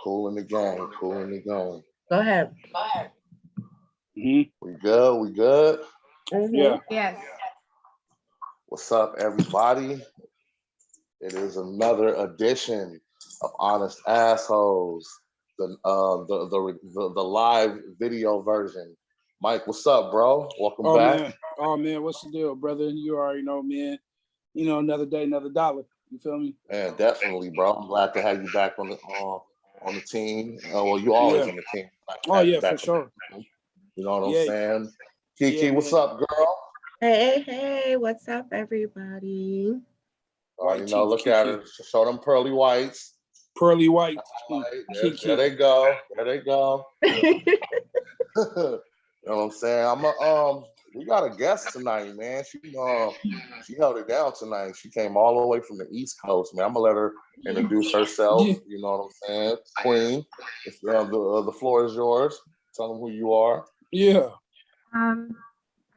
Cool in the game. Cool in the game. Go ahead. We good? We good? Yeah. Yes. What's up, everybody? It is another edition of Honest Assholes, the live video version. Mike, what's up, bro? Welcome back. Oh man, what's the deal, brother? You already know, man. You know, another day, another dollar. You feel me? Man, definitely, bro. I'm glad to have you back on the team. Well, you always on the team. Oh yeah, for sure. You know what I'm saying? Kiki, what's man. up, girl? Hey, what's up, everybody? You know, look at her. Show them pearly whites. Pearly white. There they go. There they go. You know what I'm saying? We got a guest tonight, man. She held it down tonight. She came all the way from the East Coast, man. I'm gonna let her introduce herself. You know what I'm saying? Queen, the floor is yours. Tell them who you are. Yeah. I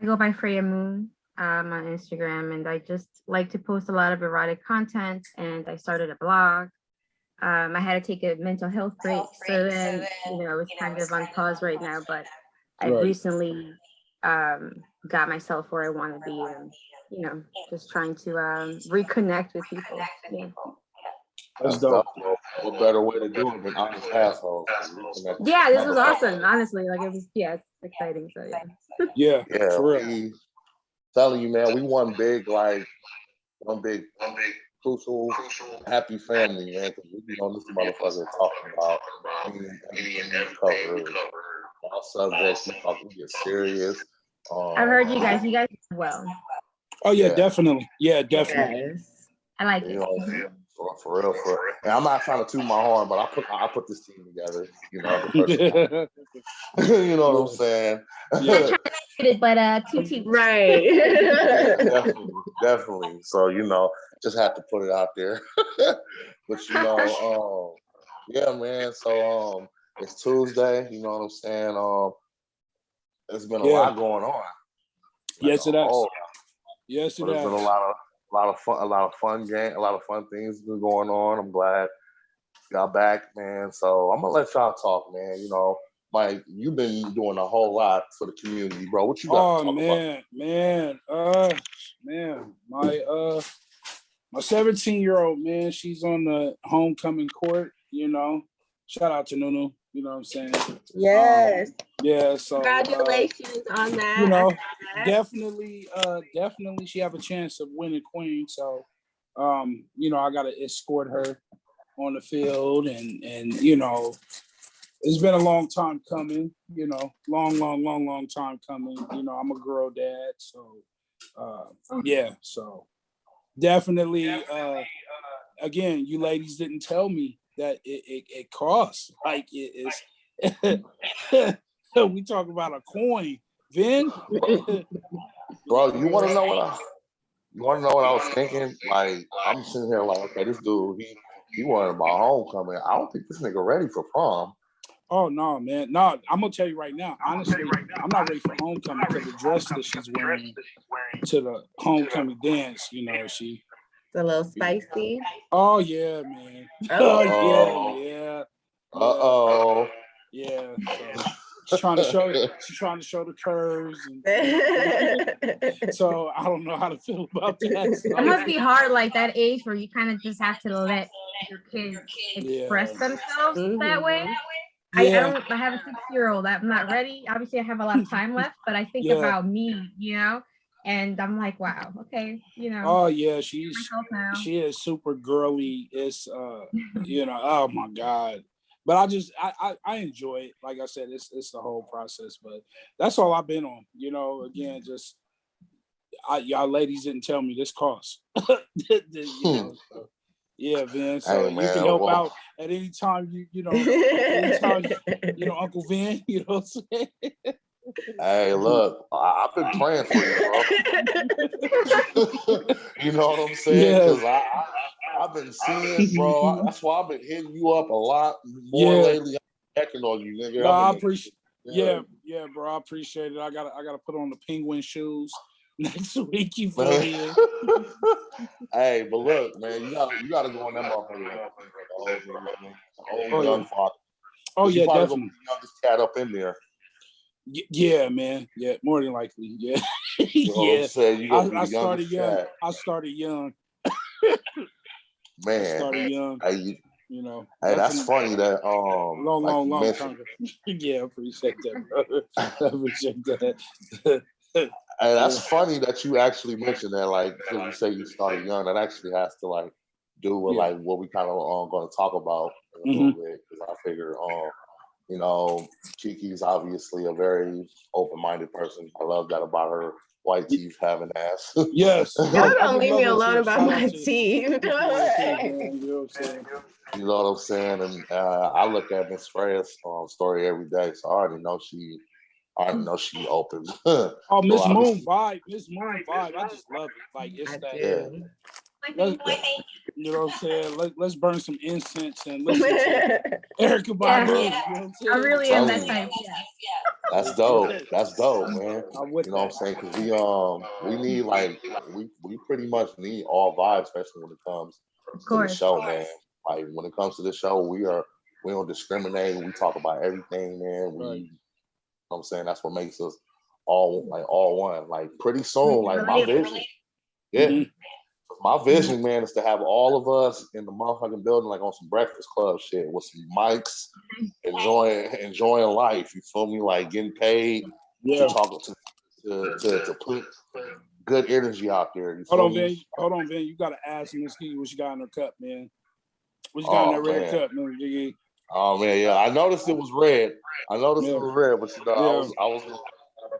go by Freya Moon on Instagram, and I just like to post a lot of erotic content, and I started a blog. I had to take a mental health break, so then, it's kind of on pause right now, but I recently got myself where I want to be, and, just trying to reconnect with people. Yeah. That's dope. What better way to do it than Honest Assholes? Yeah, this was awesome. Honestly, it's exciting. So yeah, for real. Telling you, man, we one big crucial happy family, man. Because we be on this motherfucker talking about everything we cover, all subjects. We get serious. I've heard you guys well. Oh yeah, definitely. Yeah, definitely. Yes. I like it. For real. And I'm not trying to toot my horn, but I put this team together. You know what I'm saying? But two teams. Right. Definitely. So, just have to put it out there. But yeah, man. So it's Tuesday, you know what I'm saying? There's been a lot going on. Yes, it has. Yes, it has. There's been a lot of fun things been going on. I'm glad y'all back, man. So I'm gonna let y'all talk, man. Mike, you've been doing a whole lot for the community, bro. What you got to talk about? Man, my 17-year-old, man, she's on the homecoming court, Shout out to Nunu, you know what I'm saying? Yes. So congratulations on that. Definitely she have a chance of winning queen. So I gotta escort her on the field and it's been a long time coming, long time coming. I'm a girl dad, so so definitely again, you ladies didn't tell me that it costs. Like it is we talk about a coin, Vin. Bro, you wanna know what I was thinking? Like, I'm sitting here like, okay, this dude, he wanted my homecoming. I don't think this nigga ready for prom. Oh no, man. No, I'm gonna tell you right now. Honestly, I'm not ready for homecoming because the dress that she's wearing to the homecoming dance, she. It's a little spicy. Oh yeah, man. Yeah. Yeah. So she's trying to show the curves, and so I don't know how to feel about that. It must be hard, like that age where you kind of just have to let your kids express themselves that way. I have a 6-year-old. I'm not ready. Obviously, I have a lot of time left, but I think about me, and I'm like, wow, okay, Oh yeah, she is super girly. It's oh my God. But I enjoy it. Like I said, it's the whole process. But that's all I've been on. Again, just y'all ladies didn't tell me this costs. Yeah, Vin. So hey, man, you can help out at any time. Anytime Uncle Vin. You know what I'm saying? Hey, look, I've been praying for you, bro. You know what I'm saying? Because I've been seeing, bro. That's why I've been hitting you up a lot more lately. I'm checking on you, nigga. No, I appreciate. Yeah, bro. I appreciate it. I gotta put on the penguin shoes Next week you feel me. Hey, but look, man, you gotta go on that motherfucker. Old young father. Oh yeah, you probably definitely. gonna be the youngest cat up in there. Yeah, man. Yeah, more than likely. Yeah. You know what I'm saying? You gonna be I the started youngest young. cat. I started young. Man. I started young. Hey, you know. that's funny that long time. Yeah, I appreciate that, brother. I appreciate that. Hey, that's funny that you actually mentioned that, like, because you say you started young. That actually has to like do with like what we kind of going to talk about in a little bit. Because I figure, you know, Kiki's obviously a very open-minded person. I love that about her. White teeth having ass. Yes. Y'all don't leave me alone about my teeth. You know what I'm saying? And I look at Miss Freya's story every day, so I already know she open. Oh, Miss Moon vibe. I just love it. Like it's that. You know what I'm saying? Let's burn some incense and listen to Erykah Badu. Yeah. You know what I'm saying? I really am that type. That's dope. That's dope, man. I'm with you know what I'm saying? Because we need we pretty much need all vibes, especially when it comes to the show, man. Like when it comes to the show, we don't discriminate. We talk about everything, man. You know what I'm saying? That's what makes us all one. Like pretty soon, like my vision. Yeah. My vision, man, is to have all of us in the motherfucking building, like on some Breakfast Club shit, with some mics, enjoying life. You feel me? Like getting paid to talk to put good energy out there. Hold on, Vin. You gotta ask Miss Kiki what she got in her cup, man. What you got in that red cup, man, Kiki? Oh man, yeah. I noticed it was red. It was red, but you know,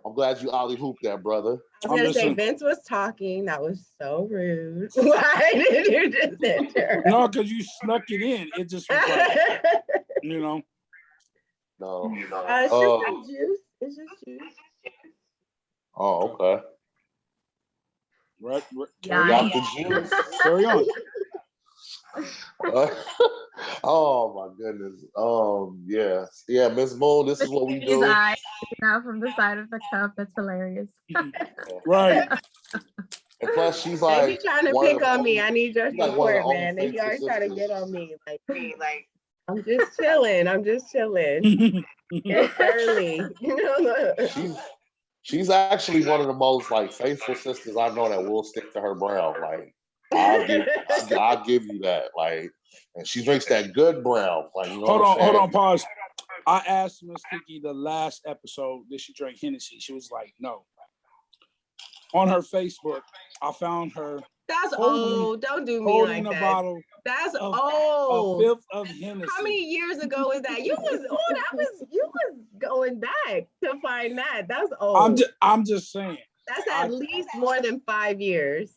I'm glad you alley hooped that, brother. I was gonna say Vince was talking. That was so rude. Why did you just enter? No, because you snuck it in. It just was like, you know. No. It's just juice. It's just juice. Oh, okay. Right. Carry out the juice. Carry on. Oh my goodness. Yeah, Miss Moon, this is what we do. His eyes out from the side of the cup. That's hilarious. Right. And plus, she's like, they be trying to pick on me. I need your support, man. They be always trying to get on me. Like, I'm just chilling. It's early. She's actually one of the most like faithful sisters I know that will stick to her brown. Like, I'll give you that. Like, and she drinks that good brown. Like, you know hold on, pause. I asked Miss Kiki the last episode, did she drink Hennessy? She was like, no. On her Facebook, I found her. That's old. Don't do me like that. Bottle. That's old. A fifth of Hennessy. How many years ago was that? You was going back to find that. That's old. I'm just saying. That's at least more than 5 years.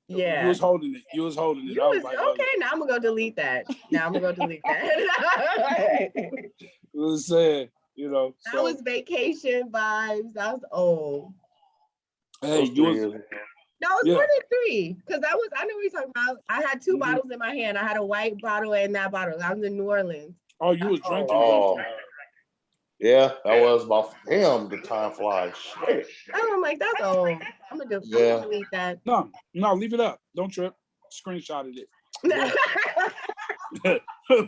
Yeah. You was holding it. You was like, okay, now I'm gonna go delete that. Was saying, you know. That was vacation vibes. That was old. Hey, No, it was more than 3. Because I know what you're talking about. I had 2 bottles in my hand. I had a white bottle and that bottle. I was in New Orleans. Oh, you was drinking. Oh. Yeah, that was about the time flies. Shit. I'm like, that's old. I'm gonna delete that. No, leave it up. Don't trip. Screenshotted it.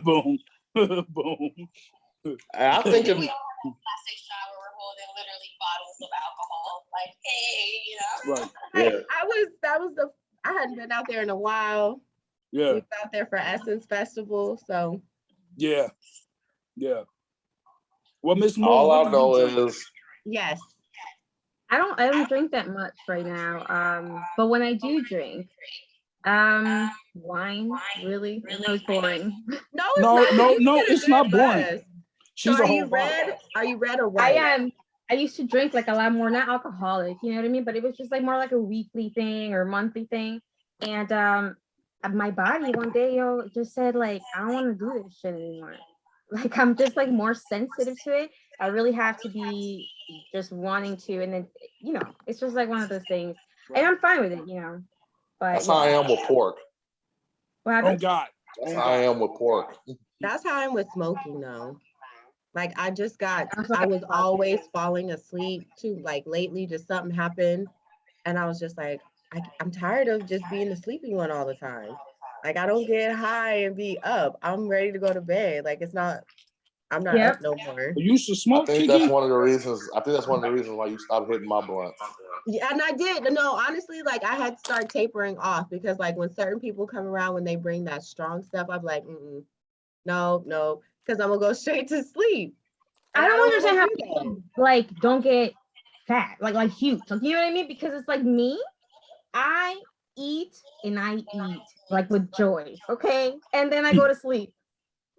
Boom. Boom. I think if plastic shot where we're holding literally bottles of alcohol, like, hey, you know. Right. Yeah. I hadn't been out there in a while. Yeah. We was out there for Essence Festival, so. Yeah. Well, Miss Moon, all I know is yes. I don't drink that much right now. But when I do drink, wine, really? No, it's boring. No, it's not boring. She's are you red or white? I am. I used to drink like a lot more, not alcoholic, you know what I mean? But it was just like more like a weekly thing or monthly thing. And my body one day, just said like, I don't want to do this shit anymore. Like I'm just like more sensitive to it. I really have to be just wanting to, and then it's just like one of those things. And I'm fine with it, But that's how I am with pork. Oh God. That's how I am with pork. That's how I'm with smoking though. Like I was always falling asleep too. Like lately, just something happened, and I was just like, I'm tired of just being the sleepy one all the time. Like I don't get high and be up. I'm ready to go to bed. Like I'm not up no more. You used to smoke, I think Kiki? that's one of the reasons. I think that's one of the reasons why you stopped hitting my blunt. Yeah, and I did. No, honestly, like I had to start tapering off because like when certain people come around when they bring that strong stuff, I'm like, no, because I'm gonna go straight to sleep. I don't understand how people like don't get fat, like huge. Like you know what I mean? Because it's like me, I eat and I eat like with joy, okay? And then I go to sleep.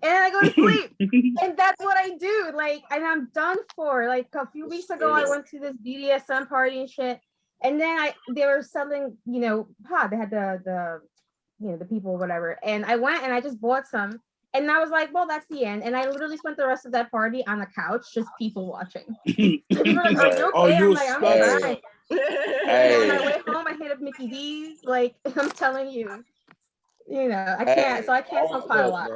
And I go to sleep. And that's what I do. Like, and I'm done for. Like a few weeks ago, I went to this BDSM party and shit. And then they were selling, they had the the people or whatever. And I went and I just bought some. And I was like, well, that's the end. And I literally spent the rest of that party on the couch, just people watching. People were like, are you okay? I'm like, I'm fine. And on my way home, I hit up Mickey D's. Like, I'm telling you, I can't. So I can't smoke pot a lot.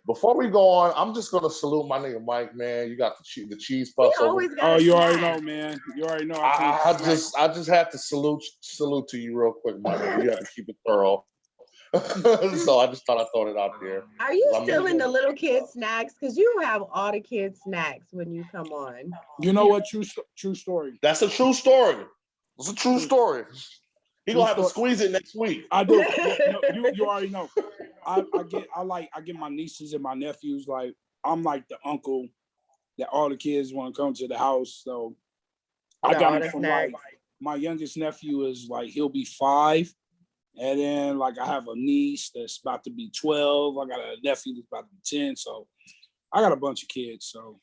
Before we go on, I'm just gonna salute my nigga Mike, man. You got the cheese puffs. Oh, you already know, man. You already know. I just have to salute to you real quick, my nigga. You have to keep it thorough. So I just thought I'd throw it out there. Are you still in the little kid snacks? Because you have all the kids snacks when you come on. You know what? True story. That's a true story. It's a true story. He gonna have to squeeze it next week. I do. You already know. I get my nieces and my nephews. Like I'm like the uncle that all the kids want to come to the house. So I got them from like my youngest nephew is like he'll be 5, and then like I have a niece that's about to be 12. I got a nephew that's about to be 10. So I got a bunch of kids. So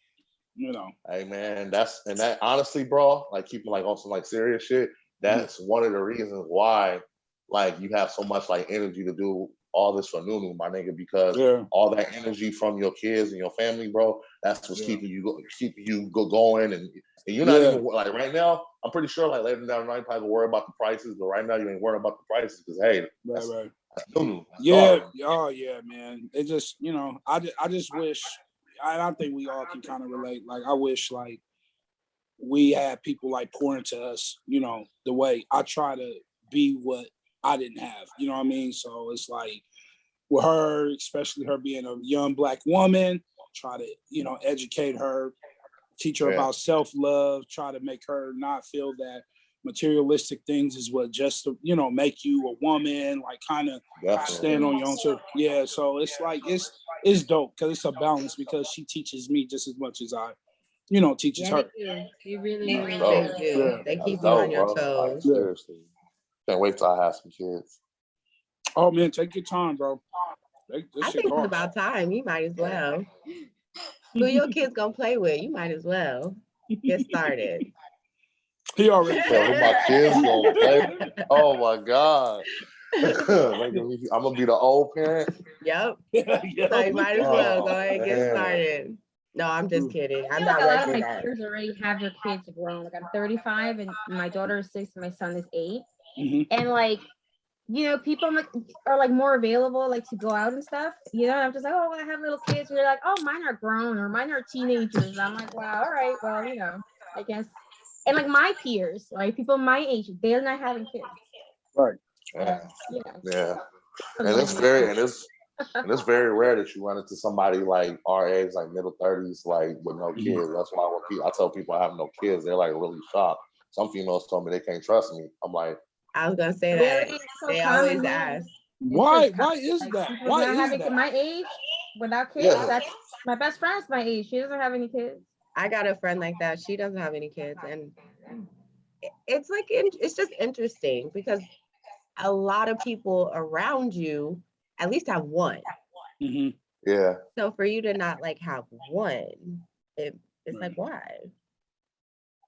Hey man, that honestly, bro, like keeping like on some like serious shit. That's one of the reasons why, like, you have so much like energy to do all this for Nunu, my nigga, because all that energy from your kids and your family, bro, that's what's keeping you going. And you're not even like right now. I'm pretty sure like later down the line, you probably worry about the prices, but right now you ain't worried about the prices because hey, that's Nunu. Oh yeah, man. It just I just wish. I think we all can kind of relate. Like I wish like we had people like pour into us, the way I try to be what I didn't have, you know what I mean? So it's like with her, especially her being a young Black woman, try to, educate her, teach her about self-love, try to make her not feel that materialistic things is what just to, make you a woman, like kind of stand on your own. So yeah, so it's like it's dope because it's a balance because she teaches me just as much as I teaches her. You really do. They keep you on your toes. Seriously. Can't wait till I have some kids. Oh man, take your time, bro. I think it's about time. You might as well. Who your kids gonna play with? You might as well get started. He already who my kids gonna play. Oh my God. I'm gonna be the old parent. Yep. So you might as well go ahead and get started. No, I'm just kidding. I'm not like a lot of my peers already have their kids grown. Like I'm 35 and my daughter is 6 and my son is 8. And like, people are like more available like to go out and stuff. I'm just like, oh, I have little kids. And they're like, oh, mine are grown or mine are teenagers. And I'm like, wow, all right, well, I guess. And like my peers, like people my age, they're not having kids. Right. Yeah. And it's very rare that you run into somebody like our age, like middle 30s, like with no kids. That's why when I tell people I have no kids, they're like really shocked. Some females told me they can't trust me. I'm like, I was gonna say that. They always ask. Why is that? Why is that? My age without kids. That's my best friend's my age. She doesn't have any kids. I got a friend like that. She doesn't have any kids, and it's like it's just interesting because a lot of people around you at least have one. Yeah. So for you to not like have one, it's like why?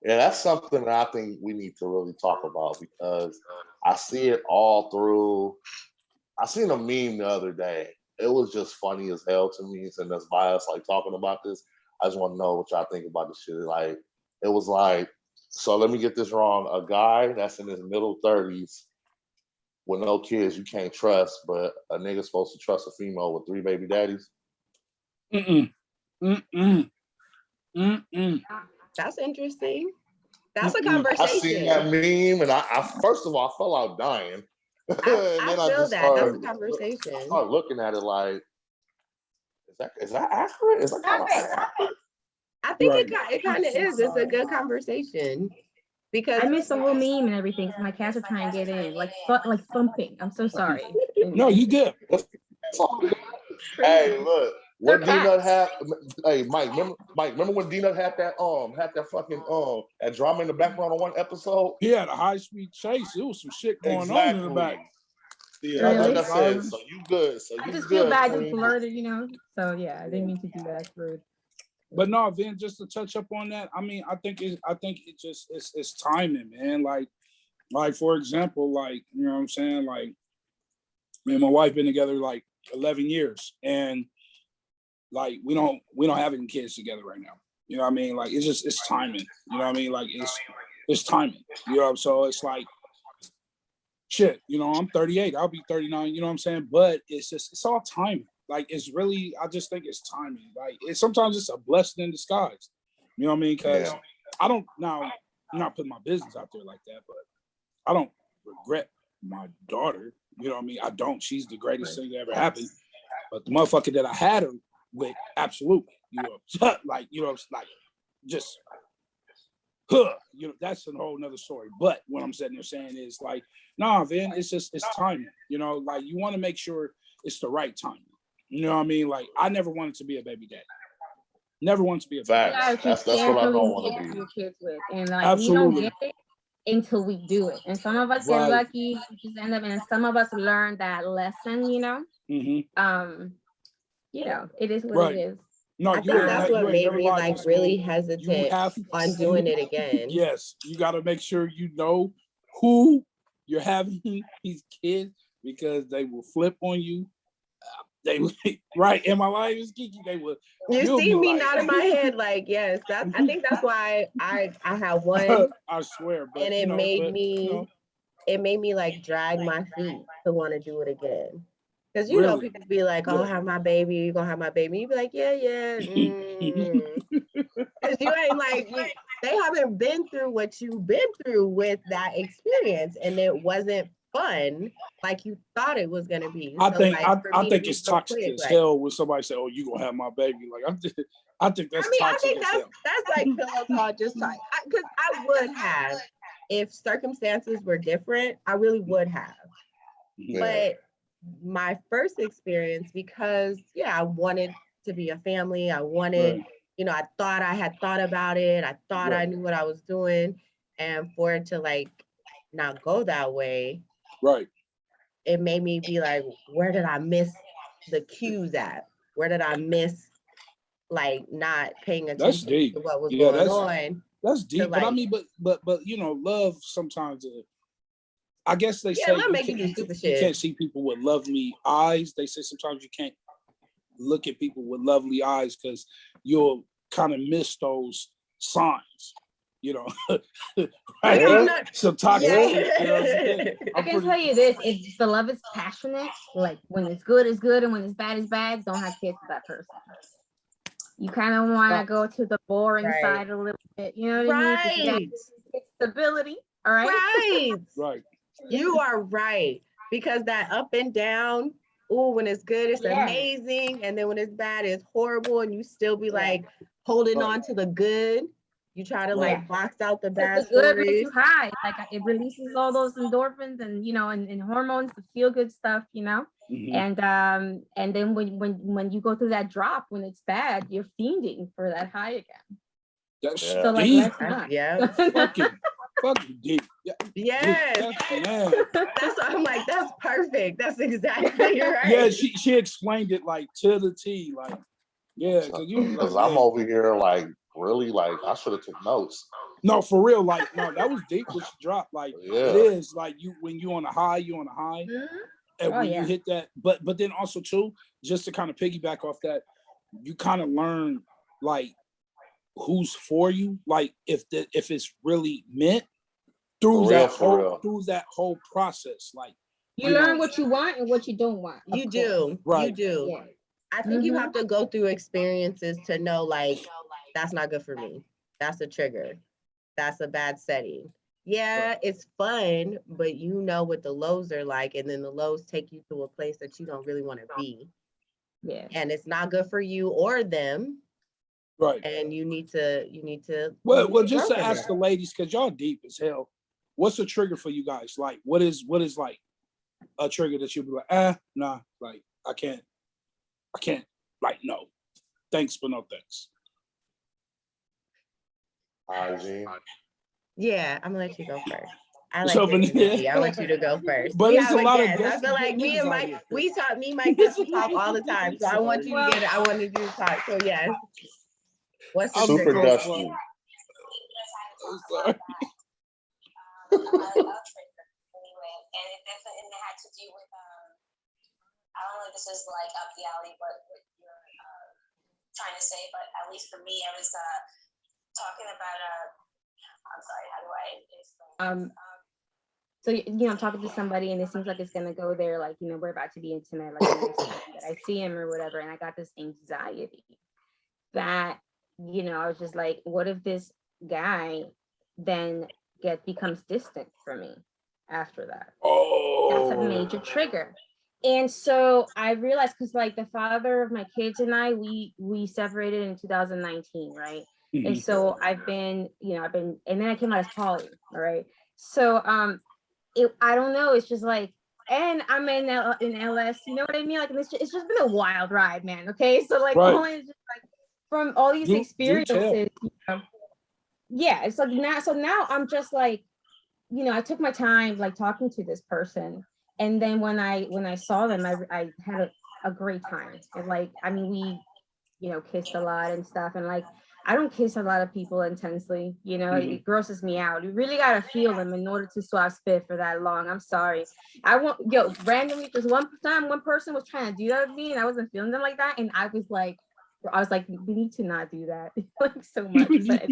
Yeah, that's something that I think we need to really talk about because I see it all through. I seen a meme the other day. It was just funny as hell to me, and that's by us like talking about this. I just want to know what y'all think about this shit. Like, it was like, so let me get this wrong. A guy that's in his middle 30s with no kids you can't trust, but a nigga's supposed to trust a female with 3 baby daddies. That's interesting. That's a I seen conversation. that meme, and I first of all I fell out dying, and then I I feel just that. That's a started conversation. looking at it like, is that accurate? Is that kind of accurate? I think Right. it kind of is. It's a good conversation because I missed the whole meme and everything. So my cats are trying to get in, like thumping. I'm so sorry. No, you good. That's all good. Crazy. Hey, look, They're what D-Nut cats. had. Hey, Mike, remember when D-Nut had that fucking that drama in the background on one episode? He had a high-speed chase. There was some shit going on in the back. Exactly. Yeah, Really? like I said, so you good. So I you just feel good, bad, just Queen. blurted, you know. So yeah, I didn't mean to do that. It's rude. But no, Vin, just to touch up on that, I mean, I think it just it's timing, man. Like for example, like, you know what I'm saying? Like, me and my wife been together like 11 years, and like we don't have any kids together right now. You know what I mean? Like it's timing. You know what I mean? Like it's timing. You know, so it's like shit, you know, I'm 38, I'll be 39, you know what I'm saying? But it's all timing. Like it's really, I just think it's timing. Like sometimes it's a blessing in disguise. You know what I mean? Because I don't now, I'm not putting my business out there like that, but I don't regret my daughter. You know what I mean? I don't. She's the greatest thing that ever happened. But the motherfucker that I had her with, absolutely. You know, like, you know, it's like just you know, that's a whole nother story. But what I'm sitting there saying is like, nah, Vin, it's timing. You know, like you want to make sure it's the right timing. You know what I mean? Like I never wanted to be a baby daddy. Never wanted to be a baby daddy. That's what I don't want to be. Your kids with, and like Absolutely. we don't get it until we do it. And some of us get lucky, we just end up, and some of us learn that lesson. You know, you know, it is what it is. No, I think that's what made me like really hesitant on doing it again. Yes, you got to make sure you know who you're having these kids, because they will flip on you. They right. In my life is Kiki. They will. You see me nodding my head like yes. That I think that's why I have one. I swear, but and it made me like drag my feet to want to do it again. Because you know, people be like, "Oh, have my baby, you're gonna have my baby." You be like, "Yeah." Because you ain't like they haven't been through what you've been through with that experience, and it wasn't fun like you thought it was gonna be. I think it's toxic as hell when somebody say, "Oh, you gonna have my baby." Like I think that's toxic. I think that's like pillow talk, just like because I would have if circumstances were different. I really would have, but my first experience, because I wanted to be a family. I wanted, you know, I thought I had thought about it. I thought I knew what I was doing, and for it to like not go that way, it made me be like, where did I miss the cues at? Where did I miss like not paying attention to what was going on? That's deep. But I mean, but you know, love sometimes. I guess they say you can't see people with lovely eyes. They say sometimes you can't look at people with lovely eyes because you'll kind of miss those signs. You know, right? Some toxic shit. You know what I'm saying? I can tell you this: if the love is passionate, like when it's good, it's good, and when it's bad, don't have kids with that person. You kind of want to go to the boring side a little bit. You know what I mean? It's stability. All right. Right. You are right, because that up and down. Oh, when it's good, it's amazing, and then when it's bad, it's horrible, and you still be like holding on to the good. You try to like box out the bad the good stories. makes you high. Like it releases all those endorphins and, you know, and hormones, the feel good stuff, you know. And then when you go through that drop, when it's bad, you're fiending for that high again. That's so like let's not. Fucking deep. Yes. That's I'm like, that's perfect. That's exactly right. Yeah, she explained it like to the T, like because I'm over here like really like I should have took notes. No, for real, like no, that was deep what she dropped. Like it is like when you on a high, you on a high. And when you hit that, but then also too, just to kind of piggyback off that, you kind of learn like who's for you, like if it's really meant through that whole process. Like you learn what you want and what you don't want. You do, right? You do. Yeah. I think you have to go through experiences to know like That's not good for me. That's a trigger. That's a bad setting. Yeah, it's fun, but you know what the lows are like, and then the lows take you to a place that you don't really want to be. Yeah. And it's not good for you or them. Right. And you need to Well, just to ask the ladies, because y'all deep as hell. What's a trigger for you guys? Like, what is like a trigger that you'll be like, nah, like I can't, like, no, thanks, but no thanks. Hygiene. Yeah, I'm gonna let you go first. I like So, your energy. I want you to go first. But We it's have a lot of guest. I feel like me and Mike, we talk. Me, Mike, we talk all the time. So I want you to get it. I wanted you to talk. So yes. What's the Super trigger? dusty. I'm sorry. Anyway, and it definitely had to do with I don't know if this is like up the alley, what you're trying to say, but at least for me, I was talking about I'm sorry, how do I explain? So, you know, I'm talking to somebody and it seems like it's gonna go there, like, you know, we're about to be intimate, like the next time that I see him or whatever, and I got this anxiety that, you know, I was just like, what if this guy then becomes distant from me after that? That's a major trigger. And so I realized, because like the father of my kids and I, we separated in 2019, right? Mm-hmm. And so I've been, and then I came out as poly, all right? So I don't know, it's just like, and I'm in LS, you know what I mean? Like, it's just been a wild ride, man, okay? So like, only just like from all these experiences, you know, yeah, it's like now I'm just like, you know, I took my time like talking to this person, and then when I saw them, I had a great time. And like, I mean, we, you know, kissed a lot and stuff, and like, I don't kiss a lot of people intensely, you know, it grosses me out. You really gotta feel them in order to swap spit for that long. I'm sorry. Randomly, because one time one person was trying to do that with me and I wasn't feeling them like that, and I was like, we need to not do that like so much. But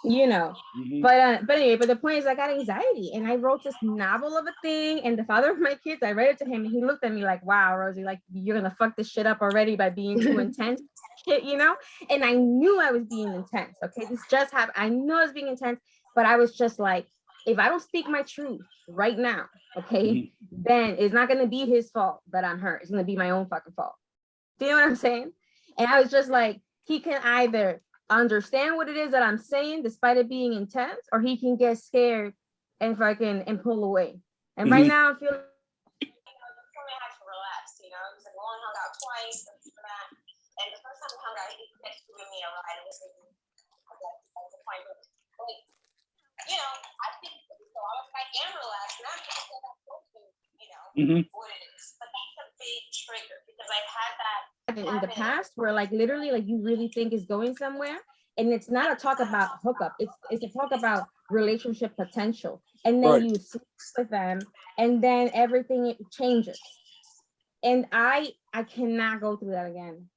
you know, but anyway, but the point is, I got anxiety, and I wrote this novel of a thing, and the father of my kids, I read it to him, and he looked at me like, wow, Rosie, like, you're gonna fuck this shit up already by being too intense, shit, you know? And I knew I was being intense, okay? This just happened. I know I was being intense, but I was just like, if I don't speak my truth right now, okay, then it's not gonna be his fault that I'm hurt. It's gonna be my own fucking fault. Do you know what I'm saying? And I was just like, he can either understand what it is that I'm saying, despite it being intense, or he can get scared and pull away. And right now, I feel like I had to relax, you know. It was like, we only hung out twice, and the first time we hung out, he kept giving me a ride. It was like, you know, I think so. I am relaxed, and I'm just going to, you know, what it is. But that's a big trigger, because I've had that in the past where like literally like you really think is going somewhere, and it's not a talk about hookup, it's a talk about relationship potential, and then you sleep with them and then everything changes, and I cannot go through that again.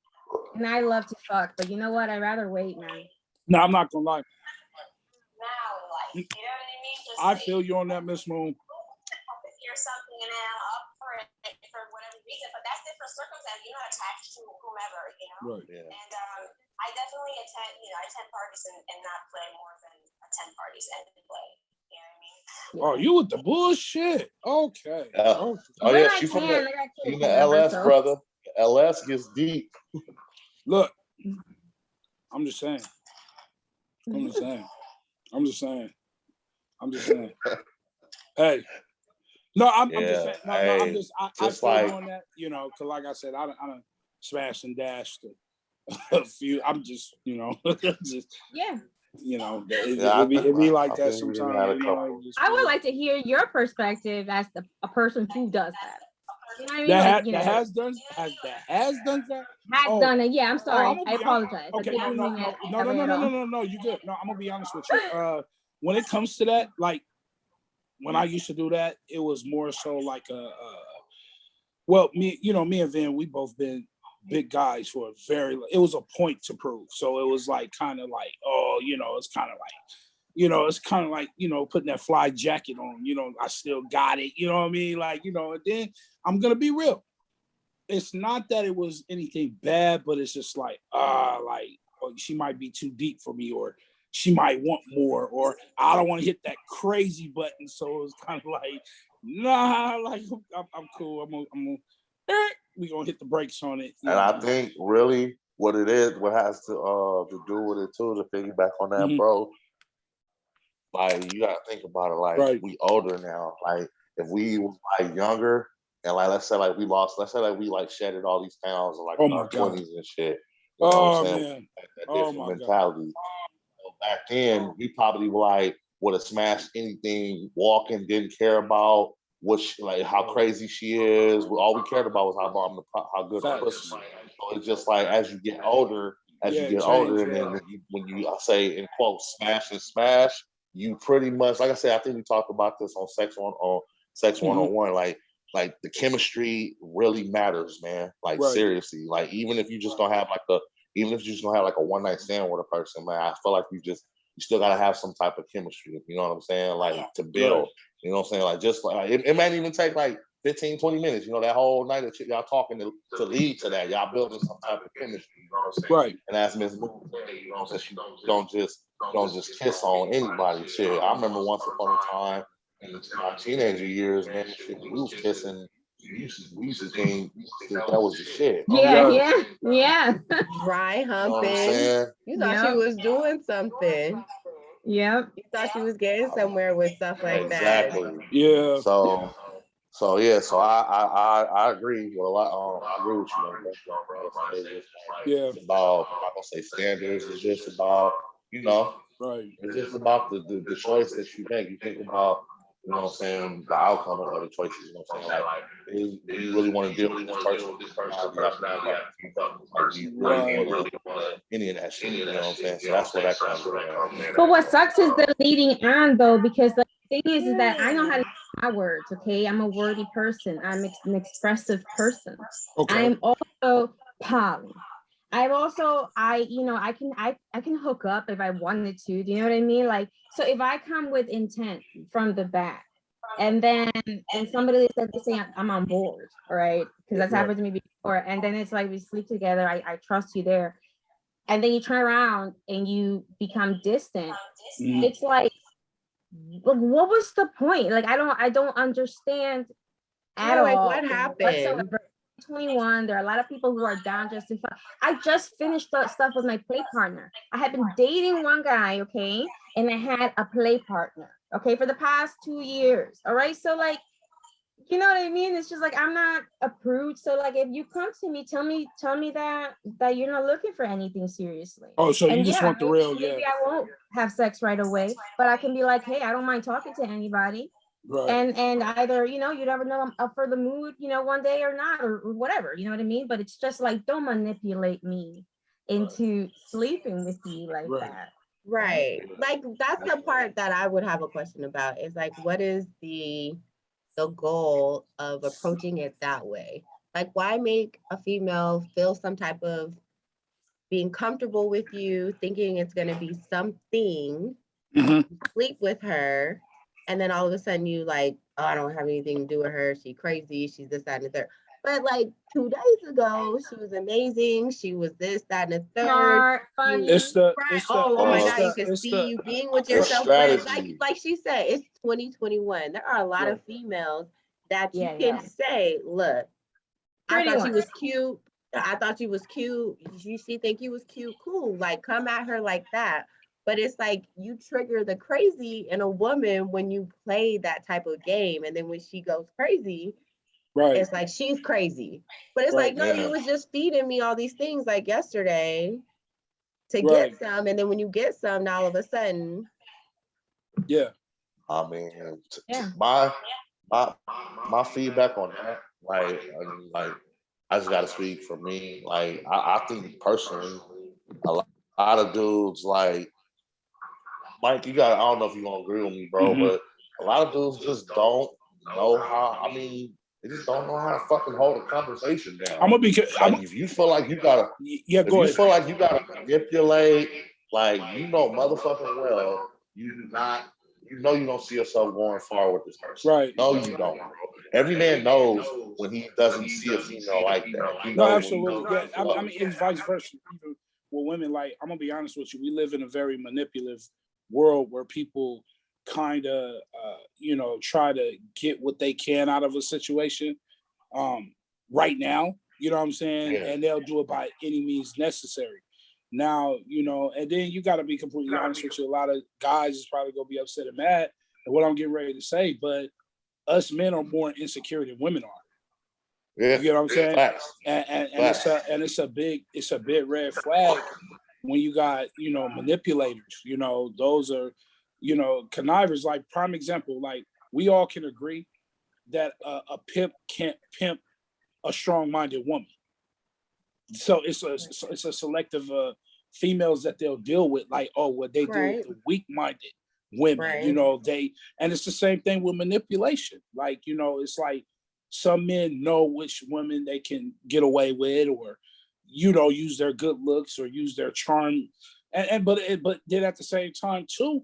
And I love to fuck, but you know what, I'd rather wait, man. No, I'm not gonna lie. Now, like, you know what I mean? Just I feel you on that, Miss Moon. Hear something and then I'm up for it for whatever reason, but that's different circumstances. You're not attached to whomever, you know. Right. Yeah. And I definitely attend parties and not play more than attend parties and play. You know what I mean? Oh, you with the bullshit? Okay. Yeah, she's from the LS, brother. The LS gets deep. Look, I'm just saying. Hey. No, I'm just saying. No, I'm just. I feel like, on that, you know, because like I said, I don't smash and dash a few. I'm just, you know, just you know, it be like that sometimes. You know, I would like to hear your perspective as a person who does that. You know what I mean? That has done that. Has done it. Yeah, I'm sorry. I apologize. Okay, no. You good? No, I'm gonna be honest with you. When it comes to that, like, when I used to do that, it was more so like me and Van, we both been big guys for it was a point to prove. So it was like kind of like, it's kind of like, putting that fly jacket on, I still got it, you know what I mean? Like, and then I'm going to be real. it's not that it was anything bad, but it's just like she might be too deep for me, or she might want more, or I don't want to hit that crazy button. So it was kind of like, nah, like I'm cool. We gonna hit the brakes on it. And I think really what it is, what has to do with it too, to piggyback on that, bro. Like you gotta think about it. Like we older now. Like if we was like younger, and like let's say like we shedded all these pounds in like our 20s and shit. You know what I'm saying? Man. That different mentality. So back then, we probably would have smashed anything, walking, didn't care about how crazy she is. All we cared about was how good the pussy. So it's just like as you get older, and then when you say in quotes smash, you pretty much, like I said, I think we talked about this on Sex 101, like the chemistry really matters, man. Like seriously, like even if you just gonna have like a one night stand with a person, man, I feel like you still gotta have some type of chemistry. You know what I'm saying? Like to build. You know what I'm saying? Like just like it might even take like 15, 20 minutes. You know, that whole night that y'all talking to lead to that. Y'all building some type of chemistry. You know what I'm saying? Right. And as Ms. Moon said, you know what I'm saying? You don't just kiss on anybody. Shit, I remember once upon a time in my teenager years, man, shit, we was kissing. We used to think that was the shit. Yeah. Dry humping. You thought she was doing something. Yep. You thought she was getting somewhere with stuff like that. Exactly. Yeah. So I agree with a lot. I agree with you. It's about, I'm not gonna say standards. It's just about, it's just about the choice that you make. You think about, you know what I'm saying, the outcome of the choices. You know what I'm saying? Like, do you really want to deal with this person? Any of that shit. You know what I'm saying? So that's where that comes from. But what sucks is the leading on though, because the thing is that I know how to use my words. Okay, I'm a wordy person. I'm an expressive person. Okay. I'm also poly. I can hook up if I wanted to. Do you know what I mean? Like, so if I come with intent from the back, and somebody said they say I'm on board, all right, because that's happened to me before, and then it's like we sleep together. I trust you there, and then you turn around and you become distant. It's like, what was the point? Like, I don't understand at all. Like, what happened? Whatsoever. 21, there are a lot of people who are down just to fuck. I just finished stuff with my play partner. I had been dating one guy, okay, and I had a play partner, okay, for the past 2 years. All right, so like, you know what I mean? It's just like, I'm not a prude. So like, if you come to me, tell me that you're not looking for anything seriously. Oh, so you just want the real? Maybe I won't have sex right away, but I can be like, hey, I don't mind talking to anybody. Right. And either, you never know, I'm up for the mood, one day or not, or whatever, you know what I mean? But it's just like, don't manipulate me into sleeping with you like that. Right. Like, that's the part that I would have a question about, is like, what is the goal of approaching it that way? Like, why make a female feel some type of being comfortable with you, thinking it's going to be something, sleep with her, and then all of a sudden you like, oh, I don't have anything to do with her. She's crazy. She's this, that, and the third. But like 2 days ago, she was amazing. She was this, that, and the third. Funny. Oh my God, you can see you being with yourself. Like she said, it's 2021. There are a lot of females that you can say, look, I thought she was cute. I thought you was cute. She think you was cute. Cool. Like, come at her like that. But it's like, you trigger the crazy in a woman when you play that type of game. And then when she goes crazy, it's like, she's crazy. But it's like, no, you was just feeding me all these things like yesterday to get some. And then when you get some, now all of a sudden. Yeah. I mean, my feedback on that, like I just gotta speak for me. Like, I think personally, a lot of dudes, like, Mike, I don't know if you're gonna agree with me, bro, but a lot of dudes just don't know how, they just don't know how to fucking hold a conversation down. If you feel like you gotta, feel like you gotta manipulate, like, motherfucking well, you you know you don't see yourself going far with this person. Right. No, you don't, bro. Every man knows when he doesn't see a female like that. He No, knows absolutely. when Yeah, he I mean, it's vice versa. Even with women, like, I'm gonna be honest with you, we live in a very manipulative world where people kind of, you know, try to get what they can out of a situation right now. You know what I'm saying? Yeah. And they'll do it by any means necessary. Now, you know, and then you got to be completely honest with you. A lot of guys is probably gonna be upset and mad at what I'm getting ready to say, but us men are more insecure than women are. Yeah. You get what I'm saying? Facts. And Facts. it's a big red flag when you got, you know, manipulators. You know, those are, you know, connivers. Like, prime example, like, we all can agree that a pimp can't pimp a strong-minded woman. So it's a selective females that they'll deal with, like, oh, what they deal with the weak-minded women, you know, and it's the same thing with manipulation. Like, you know, it's like some men know which women they can get away with, or, you know, use their good looks or use their charm, but then at the same time too,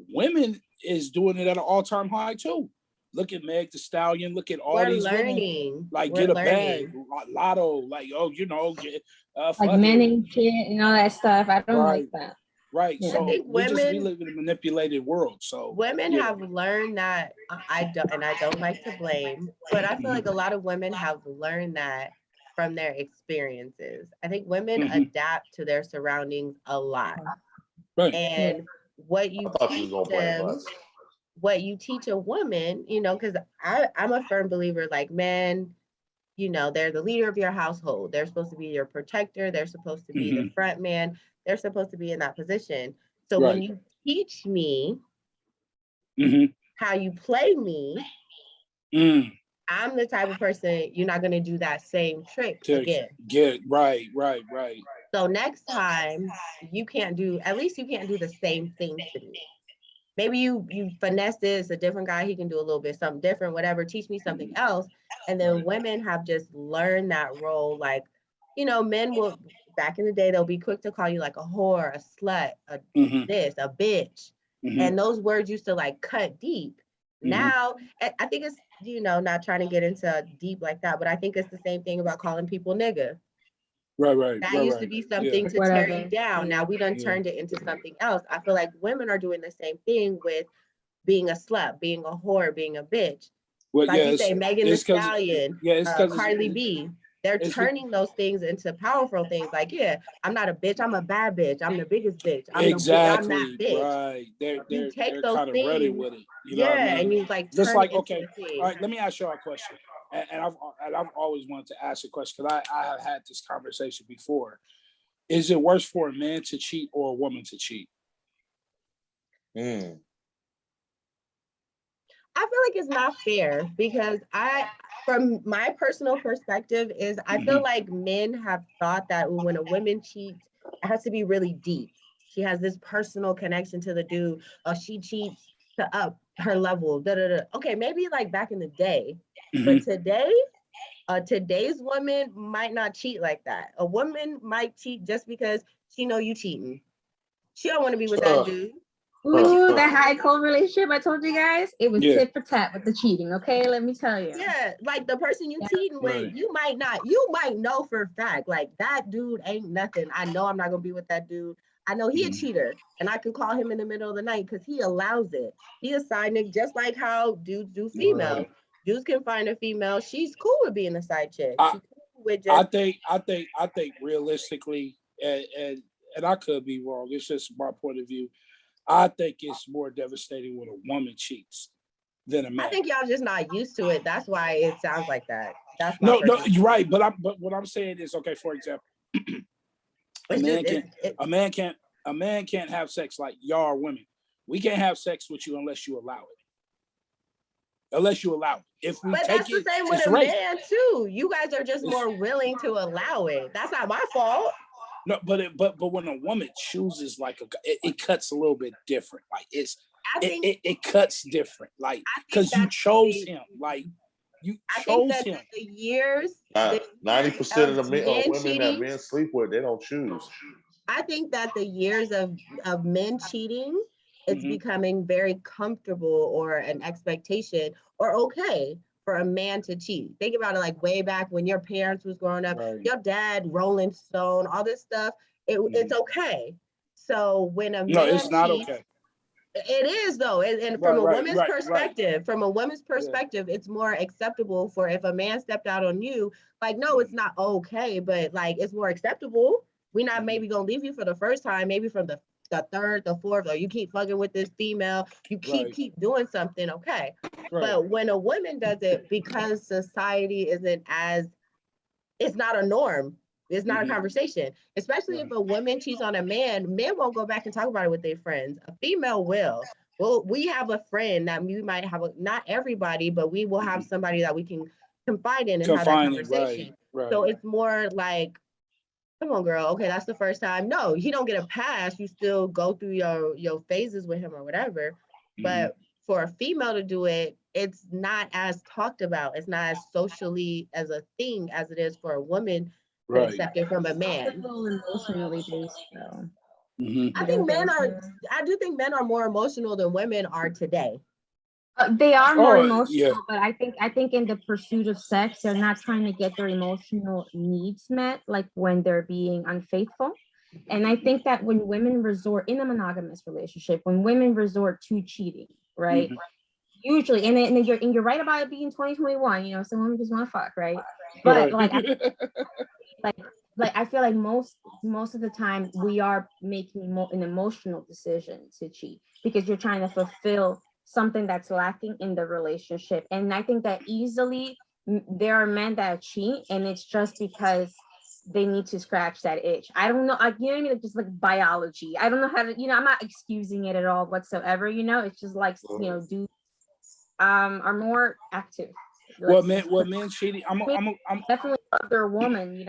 women is doing it at an all-time high too. Look at Meg Thee Stallion. Look at all these women. Like, get a bag, lotto. Like, oh, you know, get like men and shit and all that stuff. I don't like that. Right. Yeah. So I think we women live in a manipulated world. So women have learned that. I don't like to blame, but I feel like a lot of women have learned that from their experiences. I think women adapt to their surroundings a lot. Right. And what you teach them, what you teach a woman, you know, because I'm a firm believer, like, men, you know, they're the leader of your household. They're supposed to be your protector. They're supposed to be the front man. They're supposed to be in that position. So when you teach me how you play me, I'm the type of person, you're not going to do that same trick again. Right. So next time you can't do, at least you can't do the same thing to me. Maybe you finesse this, a different guy, he can do a little bit something different, whatever, teach me something else. And then women have just learned that role. Like, you know, men will, back in the day, they'll be quick to call you like a whore, a slut, a this, a bitch. And those words used to like cut deep. Now, I think it's, you know, not trying to get into deep like that, but I think it's the same thing about calling people nigga. Right. That used to be something to tear you down. Now we done turned it into something else. I feel like women are doing the same thing with being a slut, being a whore, being a bitch. Well, like you say, Megan Thee Stallion, Carly B. They're turning those things into powerful things. Like, yeah, I'm not a bitch. I'm a bad bitch. I'm the biggest bitch. I'm I'm that bitch. Right. You take they're those kind of things, ready with it. You know what I mean? and you like just turn like, it into okay, a thing. all right. Let me ask you a question. And I've always wanted to ask a question because I have had this conversation before. Is it worse for a man to cheat or a woman to cheat? I feel like it's not fair because from my personal perspective, is I feel like men have thought that when a woman cheats, it has to be really deep. She has this personal connection to the dude, or she cheats to up her level. Okay, maybe like back in the day, but today, today's woman might not cheat like that. A woman might cheat just because she know you cheating. She don't want to be with that dude. Ooh, that high cold relationship I told you guys, it was tit for tat with the cheating. Okay, let me tell you. Yeah, like the person you cheating with, you might know for a fact, like that dude ain't nothing. I know I'm not gonna be with that dude. I know he a cheater, and I can call him in the middle of the night because he allows it. He a side nigga, just like how dudes do females. Dudes can find a female. She's cool with being a side chick. She's cool with just. I think realistically, and I could be wrong. It's just my point of view. I think it's more devastating when a woman cheats than a man. I think y'all just not used to it. That's why it sounds like that. That's no, you're right. But what I'm saying is, okay, for example, a man can't have sex like y'all are women. We can't have sex with you unless you allow it. If we but take that's the same with a man too. You guys are just more willing to allow it. That's not my fault. No, but when a woman chooses, like, it cuts a little bit different. Like it cuts different. Like, because you chose him. Like you chose him. The years 90% of the women that men sleep with, they don't choose. I think that the years of men cheating it's becoming very comfortable or an expectation or okay for a man to cheat. Think about it, like way back when your parents was growing up, your dad, Rolling Stone, all this stuff, it's okay. So when a man it's not cheats, okay. It is though, and from a woman's perspective, it's more acceptable for if a man stepped out on you. Like, no, it's not okay, but like it's more acceptable. We're not maybe gonna leave you for the first time, maybe from the third, the fourth, or you keep fucking with this female, you keep doing something, okay. But when a woman does it, because society isn't as, it's not a norm. It's not a conversation, especially if a woman cheats on a man. Men won't go back and talk about it with their friends. A female will. Well, we have a friend that we might have, not everybody, but we will have somebody that we can confide in and have that conversation. So it's more like, come on, girl. Okay, that's the first time. No, you don't get a pass. You still go through your phases with him or whatever. But for a female to do it, it's not as talked about. It's not as socially as a thing as it is for a woman to accept it from a man. It's a little emotionally based, though. I think men are. I do think men are more emotional than women are today. They are more emotional, but I think in the pursuit of sex, they're not trying to get their emotional needs met, like when they're being unfaithful. And I think that when women resort in a monogamous relationship, when women resort to cheating, right? Usually, and you're right about it being 2021. You know, some women just want to fuck, right? But like I feel like most of the time we are making an emotional decision to cheat because you're trying to fulfill something that's lacking in the relationship. And I think that easily there are men that cheat, and it's just because they need to scratch that itch. I don't know, you know what I mean? Like, just like biology. I don't know how to, I'm not excusing it at all whatsoever. It's just like, dudes are more active. Well, men cheating. I'm definitely love their woman,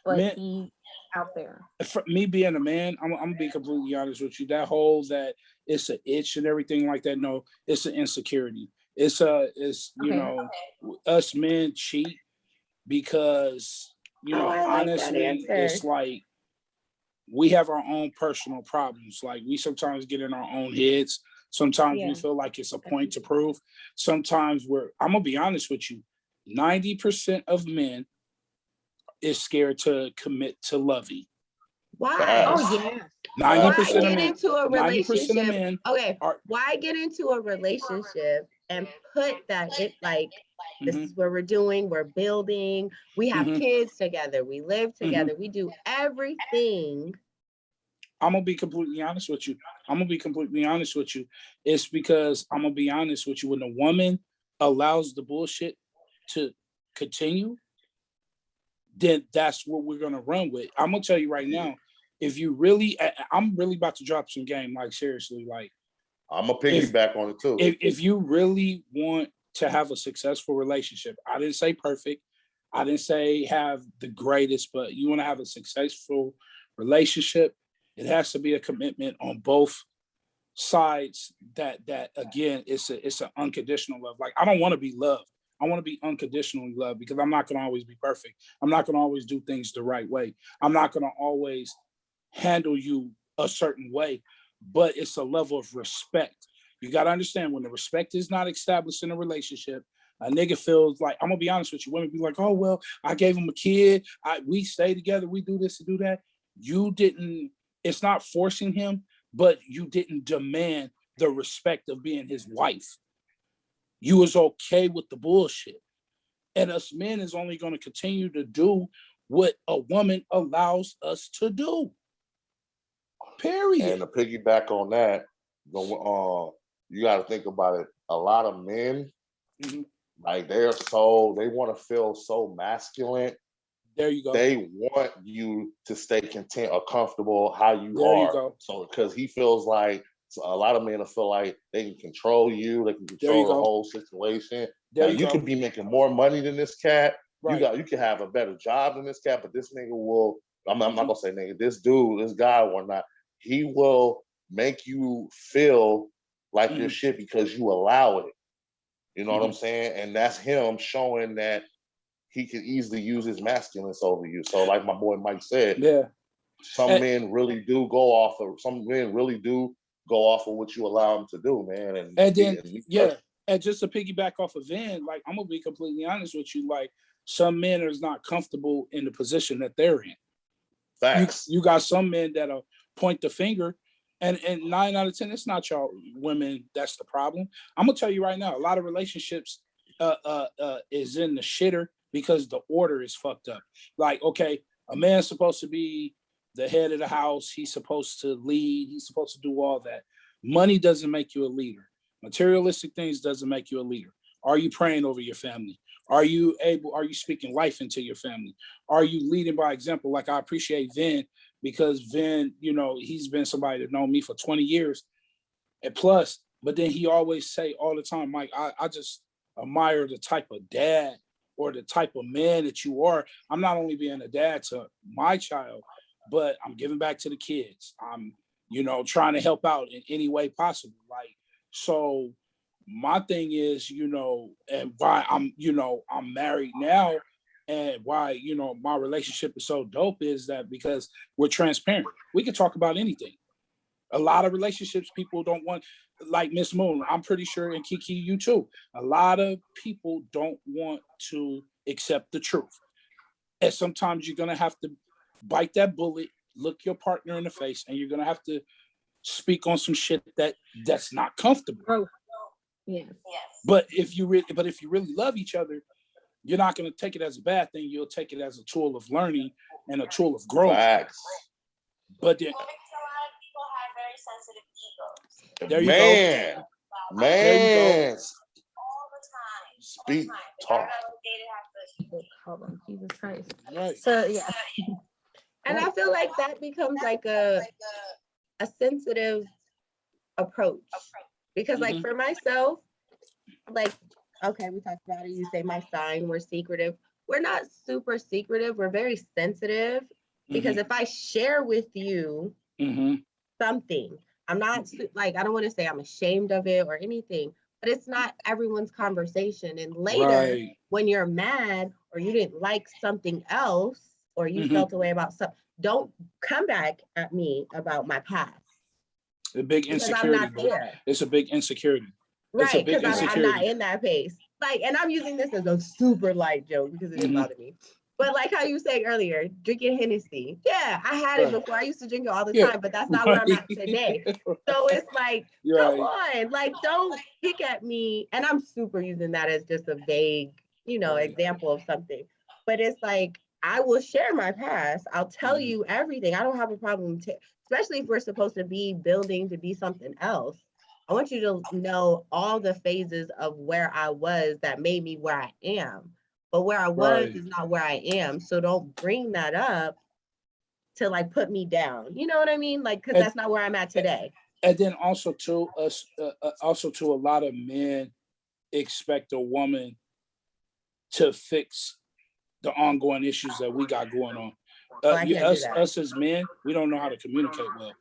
but men, he out there. For me being a man, I'm gonna be completely honest with you. That whole that it's an itch and everything like that. No, it's an insecurity. It's us men cheat because honestly, it's like we have our own personal problems. Like we sometimes get in our own heads. Sometimes we feel like it's a point to prove. Sometimes I'm gonna be honest with you, 90% of men is scared to commit to lovey. Why? Oh yeah. 90% of men. Into a relationship. Why get into a relationship and put that this is what we're doing, we're building, we have kids together, we live together, we do everything. I'm gonna be completely honest with you. It's because I'm gonna be honest with you. When a woman allows the bullshit to continue, then that's what we're gonna run with. I'm gonna tell you right now. If you really, I'm really about to drop some game. Like seriously, like I'm gonna piggyback on it too. If you really want to have a successful relationship, I didn't say perfect. I didn't say have the greatest, but you want to have a successful relationship. It has to be a commitment on both sides. That again, it's an unconditional love. Like I don't want to be loved. I want to be unconditionally loved because I'm not going to always be perfect. I'm not going to always do things the right way. I'm not going to always handle you a certain way, but it's a level of respect. You got to understand when the respect is not established in a relationship, a nigga feels like, I'm going to be honest with you, women be like, oh, well, I gave him a kid. We stay together. We do this and do that. You didn't, it's not forcing him, but you didn't demand the respect of being his wife. You was okay with the bullshit. And us men is only going to continue to do what a woman allows us to do. Period. And to piggyback on that, you got to think about it. A lot of men, like they want to feel so masculine. There you go. They want you to stay content or comfortable how you are. You go. So because he feels like a lot of men will feel like they can control you, they can control the whole situation. You could be making more money than this cat. Right. You can have a better job than this cat, but this nigga will. I'm not gonna say nigga. This dude, this guy, or not. He will make you feel like your shit because you allow it. You know what I'm saying? And that's him showing that he can easily use his masculinity over you. So like my boy Mike said, some men really do go off of, some men really do go off of what you allow them to do, man. And then and just to piggyback off of Vin, like I'm gonna be completely honest with you, like some men are not comfortable in the position that they're in. Facts. You got some men that'll point the finger, and 9 out of 10, it's not y'all women that's the problem. I'm gonna tell you right now, a lot of relationships is in the shitter because the order is fucked up. Like, okay, a man's supposed to be the head of the house. He's supposed to lead. He's supposed to do all that. Money doesn't make you a leader. Materialistic things doesn't make you a leader. Are you praying over your family? Are you speaking life into your family? Are you leading by example? Like, I appreciate Vin, because Vin, he's been somebody that known me for 20 years and plus, but then he always say all the time, Mike, I just admire the type of dad or the type of man that you are. I'm not only being a dad to my child, but I'm giving back to the kids. I'm, trying to help out in any way possible. Like, so my thing is, and why I'm married now, and why, my relationship is so dope is that because we're transparent. We can talk about anything. A lot of relationships people don't want, like Miss Moon, I'm pretty sure, and Kiki, you too. A lot of people don't want to accept the truth. And sometimes you're going to have to bite that bullet, look your partner in the face, and you're going to have to speak on some shit that's not comfortable. Oh, yeah. But if you really love each other, you're not going to take it as a bad thing. You'll take it as a tool of learning and a tool of growth. Facts. But then, Well, because a lot of people have very sensitive egos. there you go. Man. There you go. All the time. Speak, all the time. talk. Hold on, Jesus Christ. right. So yeah. And I feel like that becomes like a sensitive approach. Because like for myself, like, okay, we talked about it. You say my sign, we're secretive. We're not super secretive. We're very sensitive. Because if I share with you something, I'm not like, I don't want to say I'm ashamed of it or anything, but it's not everyone's conversation. And later, when you're mad or you didn't like something else, or you felt a way about something, don't come back at me about my past. A big insecurity. It's a big insecurity. Right, because I'm not in that pace. Like, and I'm using this as a super light joke because it didn't bother me. But like how you said earlier, drinking Hennessy. Yeah, I had it before. I used to drink it all the time, but that's not where I'm at today. So it's like, come on, like, don't pick at me. And I'm super using that as just a vague, example of something. But it's like, I will share my past. I'll tell you everything. I don't have a problem, especially if we're supposed to be building to be something else. I want you to know all the phases of where I was that made me where I am. But where I was is not where I am. So don't bring that up to like put me down. You know what I mean? Like, because that's not where I'm at today. And then also to us, a lot of men expect a woman to fix the ongoing issues that we got going on. Us as men, we don't know how to communicate well.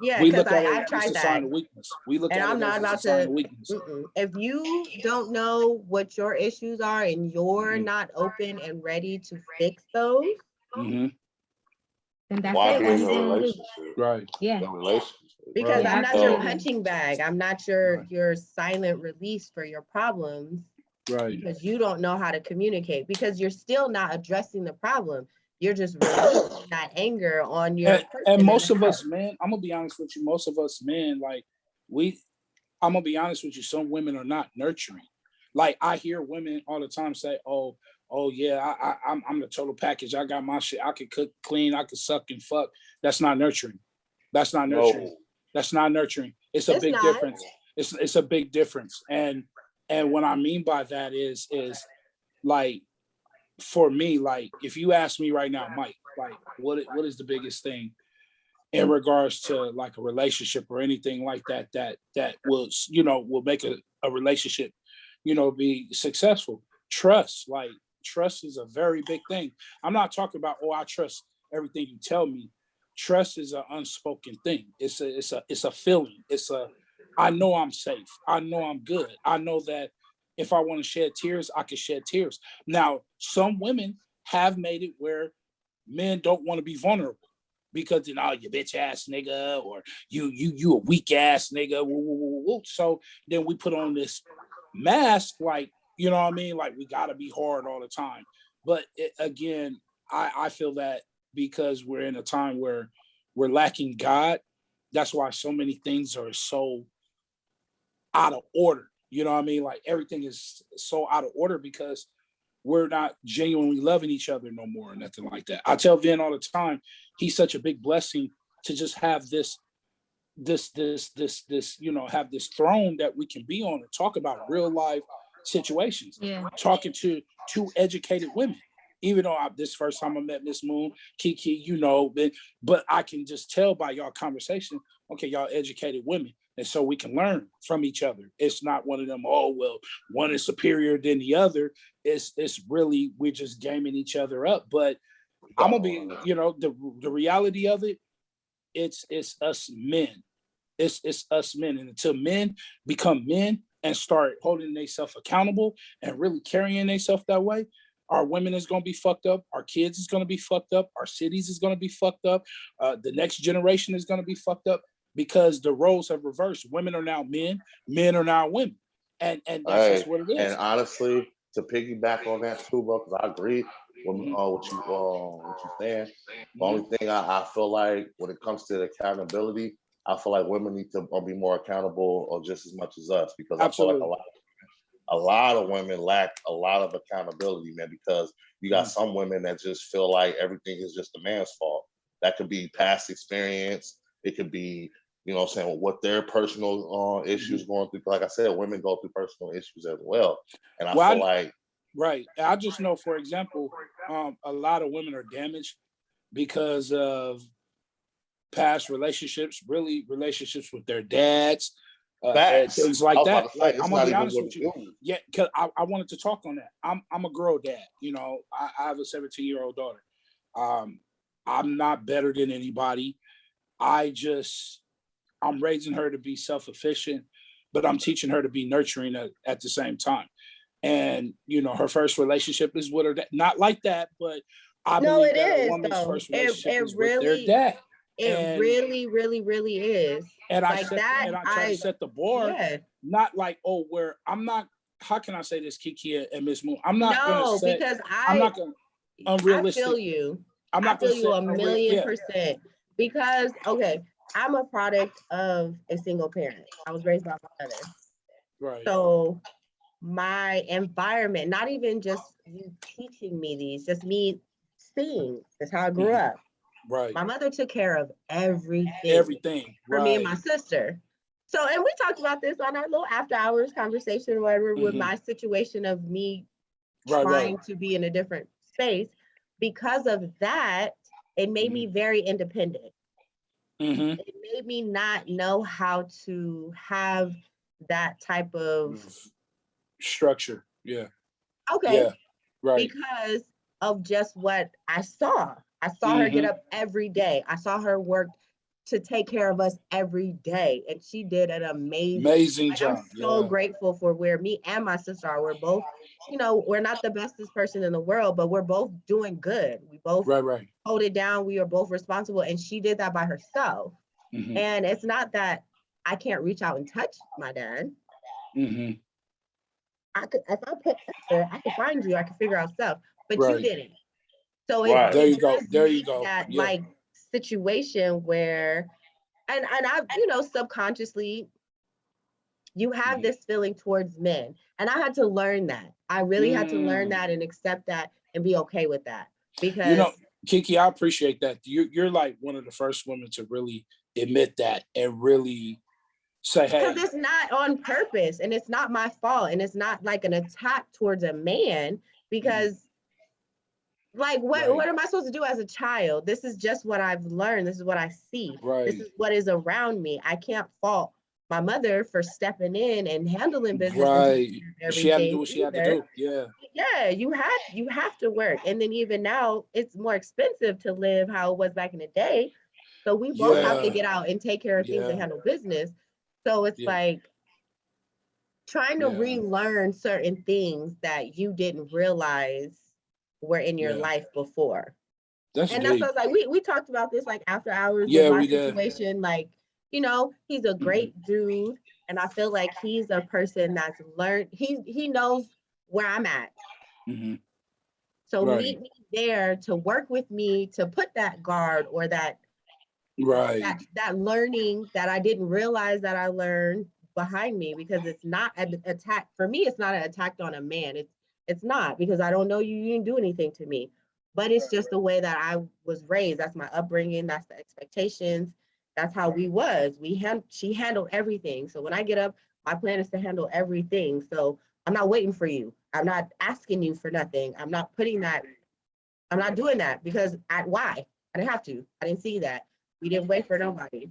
Yeah, we look at I've tried as a sign of weakness. We look at it as a sign of weakness. If you don't know what your issues are and you're not open and ready to fix those, then that's it. Right. Yeah. Because I'm not your punching bag. I'm not your silent release for your problems. Right. Because you don't know how to communicate. Because you're still not addressing the problem. You're just releasing that anger on your person. And most of us men, I'm gonna be honest with you, most of us men, like I'm gonna be honest with you, some women are not nurturing. Like I hear women all the time say, oh yeah, I'm the total package. I got my shit. I can cook, clean, I can suck and fuck. That's not nurturing. That's not nurturing. No. That's not nurturing. It's a big difference. It's a big difference. And what I mean by that is like, for me, like if you ask me right now, Mike, like what is the biggest thing in regards to like a relationship or anything like that will make a relationship, be successful? Trust. Like trust is a very big thing. I'm not talking about, I trust everything you tell me. Trust is an unspoken thing. It's a feeling. I know I'm safe. I know I'm good. I know that if I want to shed tears, I can shed tears. Now, some women have made it where men don't want to be vulnerable. because then, oh, you bitch ass nigga, or you a weak ass nigga. Woo, woo, woo, woo. So then we put on this mask, like, you know what I mean? Like, we gotta be hard all the time. But again, I feel that because we're in a time where we're lacking God, that's why so many things are so out of order. You know what I mean? Like, everything is so out of order because we're not genuinely loving each other no more or nothing like that. I tell Vin all the time, he's such a big blessing to just have this, you know, have this throne that we can be on and talk about real life situations. Yeah. Talking to two educated women. Even though this first time I met Miss Moon, Kiki, you know, but I can just tell by y'all conversation, okay, y'all educated women. And so we can learn from each other. It's not one of them, oh, well, one is superior than the other. It's really, we're just gaming each other up. But I'm gonna be, you know, the reality of it, it's us men. It's us men. And until men become men and start holding themselves accountable and really carrying themselves that way, our women is going to be fucked up. Our kids is going to be fucked up. Our cities is going to be fucked up. The next generation is going to be fucked up because the roles have reversed. Women are now men. Men are now women. And that's just what it is. And honestly, to piggyback on that too, bro, because I agree with what you saying. The only thing I feel like when it comes to accountability, I feel like women need to be more accountable or just as much as us, because Absolutely. I feel like a lot of women lack a lot of accountability, man, because you got some women that just feel like everything is just the man's fault. That could be past experience. It could be, you know what I'm saying, what their personal issues going through. Like I said, women go through personal issues as well. And I feel like... Right. I just know, for example, a lot of women are damaged because of past relationships, really relationships with their dads, and things like that. Like, I'm gonna be honest with you. Yeah, because I wanted to talk on that. I'm a girl dad. You know, I have a 17-year-old daughter. I'm not better than anybody. I'm raising her to be self-efficient, but I'm teaching her to be nurturing at the same time. And, you know, her first relationship is with her dad. Not like that, but I believe that a woman's first relationship is with their dad. It really, really, really is. And I like that. And I try to set the bar, not like, oh, where I'm not. How can I say this, Kiki and Miss Moon? I'm not gonna say, because I'm not gonna unrealistic. I feel you. I'm not I feel you 1,000,000%. Because I'm a product of a single parent. I was raised by my mother. Right. So my environment, not even just you teaching me these, just me seeing. That's how I grew up. Right. My mother took care of everything. Everything. For me and my sister. So, and we talked about this on our little after hours conversation, whatever, with my situation of me trying to be in a different space. Because of that, it made me very independent. It made me not know how to have that type of structure. Yeah. Okay. Yeah. Right. Because of just what I saw. I saw her get up every day. I saw her work to take care of us every day. And she did an amazing job. I'm so grateful for where me and my sister are. We're both, you know, we're not the bestest person in the world, but we're both doing good. We both hold it down. We are both responsible. And she did that by herself. And it's not that I can't reach out and touch my dad. I could, if I put effort, I could find you. I could figure out stuff, but you didn't. So there you go. There you go. That like situation where, and I, you know, subconsciously, you have this feeling towards men, and I had to learn that. I really had to learn that and accept that and be okay with that, because you know, Kiki, I appreciate that. You're like one of the first women to really admit that and really say, hey, because it's not on purpose and it's not my fault and it's not like an attack towards a man, because like what am I supposed to do as a child? This is just what I've learned. This is what I see. This is what is around me. I can't fault my mother for stepping in and handling business. She had to do what she had to do. Yeah, you have to work. And then even now it's more expensive to live how it was back in the day. So we both have to get out and take care of things and handle business. So it's like trying to relearn certain things that you didn't realize were in your life before. That's And that's deep. what I was like, we talked about this like after hours Yeah, with my we did. situation. Like, you know, he's a great dude. And I feel like he's a person that's learned, he knows where I'm at. Mm-hmm. So Right. meet me there to work with me to put that guard or that Right. that learning that I didn't realize that I learned behind me, because it's not an attack for me. It's not an attack on a man. It's not, because I don't know you. You didn't do anything to me, but it's just the way that I was raised. That's my upbringing. That's the expectations. That's how we was. She handled everything. So when I get up, my plan is to handle everything. So I'm not waiting for you. I'm not asking you for nothing. I'm not putting that. I'm not doing that because why? I didn't have to. I didn't see that. We didn't wait for nobody.